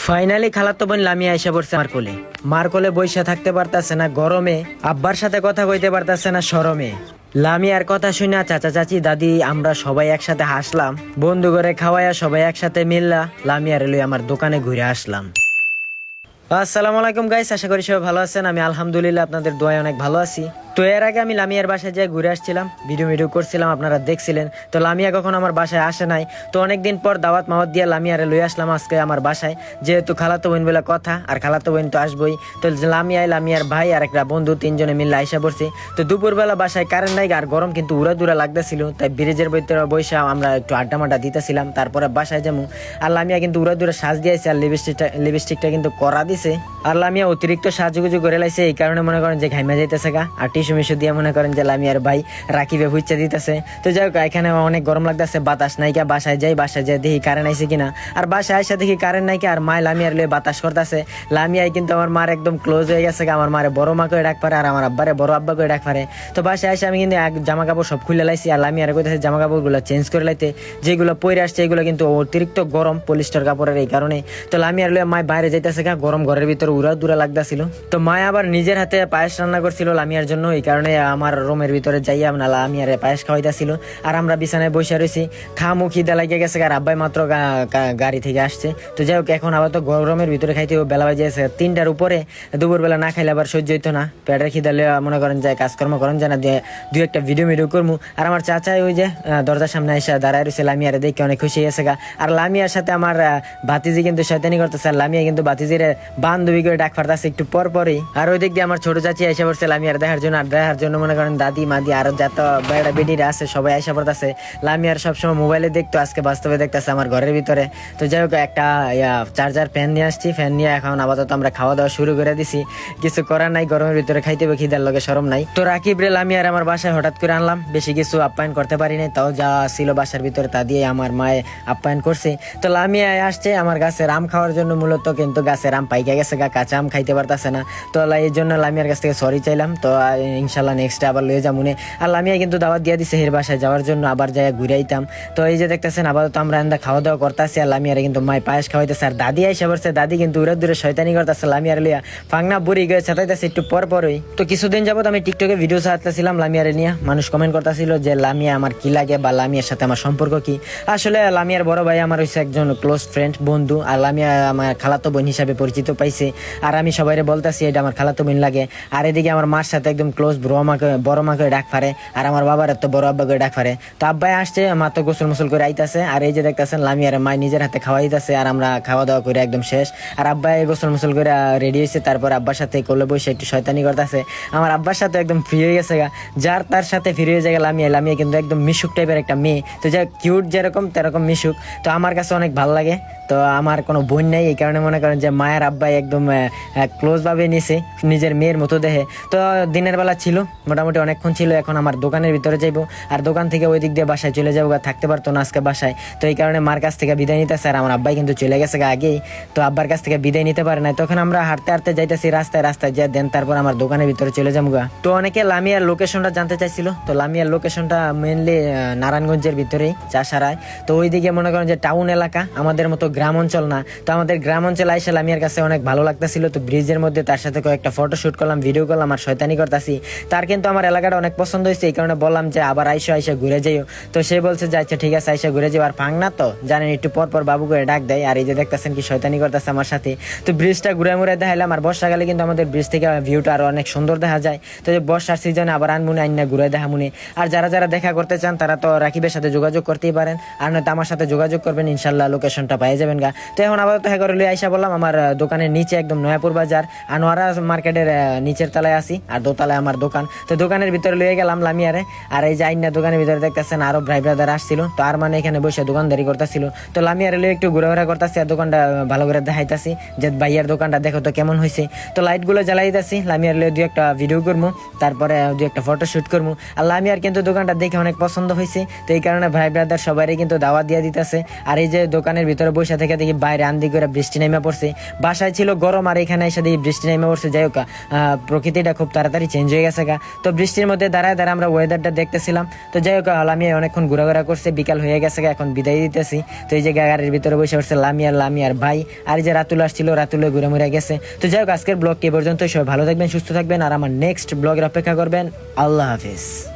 Finally খালাতো বোন লামিয়া এসে পড়ছে আমার কোলে। মার কোলে বইসা থাকতে পারতাছে না গরমে, আব্বার সাথে কথা কইতে পারতাছে না শরমে। লামিয়ার কথা শুনে চাচা চাচি দাদি আমরা সবাই একসাথে হাসলাম। বন্ধু করে খাওয়াইয়া সবাই একসাথে মিললা লামিয়ার লই আমার দোকানে ঘুরে আসলাম। আসসালামু আলাইকুম গাইস, আশা করি সবাই ভালো আছেন। আমি আলহামদুলিল্লাহ আপনাদের দোয়ায় অনেক ভালো আছি। তো এর আগে আমি লামিয়ার বাসায় যেয়ে ঘুরে আসছিলাম, ভিডিও করছিলাম, আপনারা দেখছিলেন। তো লামিয়া কখন আমার বাসায় আসে নাই, তো অনেকদিন পর দাওয়াত মাওয়াত দিয়ে লামিয়ারে লই আসলাম আজকে আমার বাসায়। যেহেতু খালাতো বোন বলে কথা, আর খালাতো বোন তো আসবই। তো লামিয়ার ভাই আর একটা বন্ধু তিনজনে মিলে আইসা পড়ছি। তো দুপুরবেলা বাসায় কারেন্ট নাই, আর গরম কিন্তু উড়া লাগতেছিল, তাই ব্রিজের ভিতরে বৈশা আমরা একটু আড্ডা মাড্ডা দিতেছিলাম। তারপরে বাসায় যাবো। আর লামিয়া কিন্তু উড়া সাজ দিয়েছে, আর লিপস্টিকটা কিন্তু করা দিছে। আর লামিয়া অতিরিক্ত সাজুগুজু করে লাইছে, এই কারণে মনে করেন যে ঘাইমা যাইতেছে গা। আর টিস্যু মিশু দিয়ে মনে করেন যে লামিয়ার ভাই রাকিবে হুইচা দিতেছে। তো যাই হোক, এখানে অনেক গরম লাগতেছে, বাতাস নাইকা। বাসায় যাই দেখি কারেন্ট আইছে কিনা। আর বাসায় আইসা দেখি কারেন্ট নাইকা, আর মায় লামিয়ার লয়ে বাতাস করতেছে। লামিয়াই কিন্তু আমার মার একদম ক্লোজ হয়ে গেছে। আমার মারে বড় মা করে ডাক পারে, আর আমার আব্বারে বড় আব্বা করে ডাক পারে। তো বাসায় আইসা আমি কিন্তু জামা কাপড় সব খুলে লাইছি, আর লামিয়ারে কইতেছে জামা কাপড় গুলো চেঞ্জ করে লাইতে। যেগুলো পরে আসছে এগুলো কিন্তু অতিরিক্ত গরম পলিস্টার কাপড়ের, এই কারণে। তো লামিয়ার লয়ে মায় বাইরে যাইতেছে গা, গরম ঘরের ভিতরে উড়া লাগতেছিল। তো মায় আবার নিজের হাতে পায়েস রান্না করছিল লামিয়ার জন্য, এই কারণে আমার রুমের ভিতরে যাইয়া আমরা লামিয়ারে পায়েস খাওয়াইতেছিল। আর আমরা বিছানায় বসে রয়েছি, খামু খিদা লাগিয়ে গেছে। আর আব্বাই মাত্র গাড়ি থেকে আসছে। তো যাই হোক, এখন আবার তো গরমের ভিতরে খাইতে বেলা বাজে 3টার উপরে। দুপুরবেলা না খাইলে আবার সহ্য হইতো না, পেটের খিদা মনে করেন যায় কাজকর্ম করেন যায় না, দুই একটা ভিডিও করবো। আর আমার চাচাই ওই যে দরজার সামনে এসে দাঁড়ায় রয়েছে, লামিয়ারে দেখে অনেক খুশি হয়েছে গা। আর লামিয়ার সাথে আমার ভাতিজি কিন্তু শয়তানি করতেছে, আর লামিয়া কিন্তু ভাতিজির বান্ধবী করে ডাক ফারতেছে একটু পরই। আর ওই দিক দিয়ে আমার ছোট চাচি এসে পড়ছে লামিয়ার দেখার জন্য। আর দেখার জন্য মনে করেন দাদি মাদি আরো যত বেড়া বেডিরা আছে সবাই এসে পড়তেছে। লামিয়ার সবসময় মোবাইলে দেখতো, আজকে বাস্তবে দেখতেছে আমার ঘরের ভিতরে। তো যাই হোক, একটা চার্জার ফ্যান নিয়ে আসছি। ফ্যান নিয়ে এখন আপাতত আমরা খাওয়া দাওয়া শুরু করে দিছি। কিছু করার নাই, গরমের ভিতরে খাইতে হবে, খিদার লগে শরম নাই। তো রাকিব রে লামিয়ার আমার বাসায় হঠাৎ করে আনলাম, বেশি কিছু আপ্যায়ন করতে পারি নাই, তাও যা ছিল বাসার ভিতরে তা দিয়ে আমার মায়ে আপ্যায়ন করছে। তো লামিয়া আসছে আমার গাছের আম খাওয়ার জন্য, মূলত কিন্তু গাছের আম পাইকে গেছে গা, কাঁচা আম খাইতে পারতেছে না। তো এই জন্য লামিয়ার কাছ থেকে সরি চাইলাম। তো ইনশাল্লাহ নেক্সট আবার লয়ে যাবো। আর লামিয়া কিন্তু দাওয়াত দিয়ে দিছে এর বাসায় যাওয়ার জন্য, আবার যাই ঘুরে আইতাম। তো এই যে দেখতেছেন আপাতত আমরা খাওয়া দাওয়া করতেছি, আর লামিয়ারে কিন্তু মায় পায়েস খাওয়াইতেছে। আর দাদি আইসা পড়ছে, দাদি কিন্তু দূরে শয়তানি করতেছে লামিয়ার লিয়া, ফাংনা বুড়ি গিয়ে ছাতাইতেছে একটু পরই। তো কিছুদিন যাবত আমি টিকটকে ভিডিও ছাড়তেছিলাম লামিয়ারে নিয়ে। মানুষ কমেন্ট করতেছিল যে লামিয়া আমার কি লাগে, বা লামিয়ার সাথে আমার সম্পর্ক কি। আসলে লামিয়ার বড় ভাই আমার হচ্ছে একজন ক্লোজ ফ্রেন্ড, বন্ধু। আর লামিয়া আমার খালাতো বোন হিসাবে পরিচিত পাইছে। আর আমি সবাই বলতেছি এটা আমার খালাতো বোন লাগে। আর এদিকে আমার মার সাথে একদম ক্লোজ, বড় মাকে ডাক পারে, আর আমার বাবার তো বড় আব্বা করে ডাক পারে। তো আব্বাই আসছে, মা তো গোসল মুসল করে আইতাছে। আর এই যে দেখতেছেন লামিয়ার মায় নিজের হাতে খাওয়াইতেছে, আর আমরা খাওয়া দাওয়া করে একদম শেষ। আর আব্বাই গোসল মুসল করে রেডি হয়েছে, তারপর আব্বার সাথে কোলে বসে একটু শয়তানি করতেছে। আমার আব্বার সাথে একদম ফ্রি হয়ে গেছে গা, যার তার সাথে ফ্রি হয়ে যায় লামিয়া কিন্তু একদম মিশুক টাইপের একটা মেয়ে। তো যা কিউট যেরকম তেরকম মিশুক, তো আমার কাছে অনেক ভালো লাগে। তো আমার কোনো বোন নেই, এই কারণে মনে করেন যে মায়ের আব্বাই একদম ক্লোজ ভাবে নিছে, নিজের মেয়ের মতো দেখে। তো দিনের বেলা ছিল, মোটামুটি অনেকক্ষণ ছিল। এখন আমার দোকানের ভিতরে যাইবো, আর দোকান থেকে ওই দিক দিয়ে বাসায় চলে যাবো, থাকতে পারতো না আজকে বাসায়। তো এই কারণে মার কাছ থেকে বিদায় নিতেছে। আর আমার আব্বাই কিন্তু চলে গেছে আগেই, তো আব্বার কাছ থেকে বিদায় নিতে পারে না। তখন আমরা হাঁটতে যাইতেছি রাস্তায় যা দেন, তারপর আমার দোকানের ভিতরে চলে যাবো। তো অনেকে লামিয়ার লোকেশনটা জানতে চাইছিল। তো লামিয়ার লোকেশনটা মেনলি নারায়ণগঞ্জের ভিতরেই, চাষারায়। তো ওইদিকে মনে করেন যে টাউন এলাকা, আমাদের মতো গ্রাম অঞ্চল না। তো আমাদের গ্রাম অঞ্চলে আইসা লামিয়ার কাছে অনেক ভালো লাগতেছিল। তো ব্রিজের মধ্যে তার সাথে কয়েকটা ফটো শুট করলাম, ভিডিও করলাম, আর শয়তানি করতেছি। তার কিন্তু আমার এলাকাটা অনেক পছন্দ হয়েছে, এই কারণে বললাম যে আবার আইসা ঘুরে যাইও। তো সে বলছে যে আচ্ছা ঠিক আছে, আইসা ঘুরে যাও। আর ফাংনা তো জানেন একটু পর বাবু করে ডাক দেয়। আর এই যে দেখতেছেন কি শয়তানি করতেছে আমার সাথে। তো ব্রিজটা ঘুরে দেখাইলাম। আর বর্ষাকালে কিন্তু আমাদের ব্রিজ থেকে ভিউটা আরো অনেক সুন্দর দেখা যায়। তো যে বর্ষার সিজনে আবার আনমুনে আইনা ঘুরে দেখামুনি। আর যারা দেখা করতে চান তারা তো রাকিবের সাথে যোগাযোগ করতেই পারেন, আর নয়তো আমার সাথে যোগাযোগ করবেন, ইনশাল্লাহ লোকেশনটা পেয়ে যাবেন গা। তো এখন আবার দেখা করে আইসা বললাম আমার দোকানের নিচে, একদম নয়াপুর বাজার আনোয়ারা মার্কেটের নিচের তলায় আসি, আর দোতলায় আমার দোকান। তো দোকানের ভিতরে লয়ে গেলাম লামিয়ারে। আর এই যে আইনা দোকানের ভিতরে দেখতেছেন আরো ভাই ব্রাদার আসছিল। তো আর মানে এখানে বসে দোকানদারি করতেছিল। তো লামিয়ারে লয়ে একটু ঘুরাঘুরা করতেছি, আর দোকানটা ভালো করে দেখাইতেছি যে ভাইয়ার দোকানটা দেখো তো কেমন হয়েছে। তো লাইট গুলো জ্বালাই দিতেছি, লামিয়ার লয়ে 2-1টা ভিডিও করবো, তারপরে 2-1টা ফটো শুট করবো। আর লামিয়ার কিন্তু দোকানটা দেখে অনেক পছন্দ হয়েছে। তো এই কারণে ভাই ব্রাদার সবাই কিন্তু দাওয়াত দিয়ে দিতেছে। আর এই যে দোকানের ভিতরে বসে বসে থেকে দেখি বাইরে আন্দি করে বৃষ্টি নেমে পড়ছে। বাসায় ছিল গরম আর এখানে এসে দেখি বৃষ্টি নেমে পড়ছে। যাই হোক প্রকৃতিটা খুব তাড়াতাড়ি চেঞ্জ হয়ে গেছে গা। তো বৃষ্টির মধ্যে দাঁড়ায় দাঁড়ায় আমরা ওয়েদারটা দেখতেছিলাম। তো যাই হোক লামিয়া অনেকক্ষণ ঘোরাঘোরা করছে, বিকাল হয়ে গেছে গা, এখন বিদায় দিতেছি। তো এই যে গাড়ির ভিতরে বসে পড়ছে লামিয়ার ভাই, আর এই যে রাতুল আসছিল, রাতুলে ঘুরে মুড়ে গেছে। তো যাই হোক আজকের ব্লগ এ পর্যন্ত। সবাই ভালো থাকবেন, সুস্থ থাকবেন, আর আমার নেক্সট ব্লগের অপেক্ষা করবেন। আল্লাহ হাফিজ।